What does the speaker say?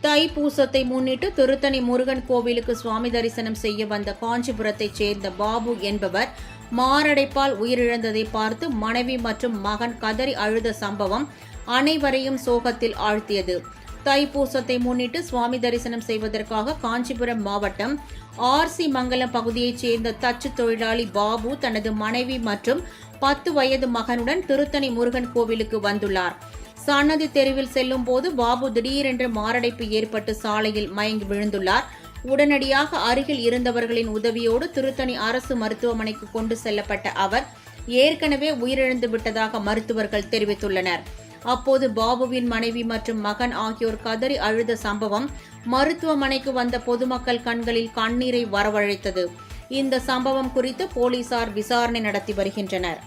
தைப்பூசத்தை முன்னிட்டு திருத்தணி முருகன் கோவிலுக்கு சுவாமி தரிசனம் செய்ய வந்த காஞ்சிபுரத்தைச் சேர்ந்த பாபு என்பவர் மாரடைப்பால் உயிரிழந்ததை பார்த்து மனைவி மற்றும் மகன் கதறி அழுத சம்பவம் அனைவரையும் சோகத்தில் ஆழ்த்தியது. தைப்பூசத்தை முன்னிட்டு சுவாமி தரிசனம் செய்வதற்காக காஞ்சிபுரம் மாவட்டம் ஆர்சி மங்கலம் பகுதியைச் சேர்ந்த தச்சு தொழிலாளி பாபு தனது மனைவி மற்றும் 10 வயது மகனுடன் திருத்தணி முருகன் கோவிலுக்கு வந்துள்ளார். சன்னதி தெருவில் செல்லும் போது பாபு திடீரென்று மாரடைப்பு ஏற்பட்டு சாலையில் மயங்கி விழுந்துள்ளார். உடனடியாக அருகில் இருந்தவர்களின் உதவியோடு திருத்தணி அரசு மருத்துவமனைக்கு கொண்டு செல்லப்பட்ட அவர் ஏற்கனவே உயிரிழந்து விட்டதாக மருத்துவர்கள் தெரிவித்துள்ளனர். அப்போது பாபுவின் மனைவி மற்றும் மகன் ஆகியோர் கதறி அழுத சம்பவம் மருத்துவமனைக்கு வந்த பொதுமக்கள் கண்களில் கண்ணீரை வரவழைத்தது. இந்த சம்பவம் குறித்து போலீசார் விசாரணை நடத்தி வருகின்றனர்.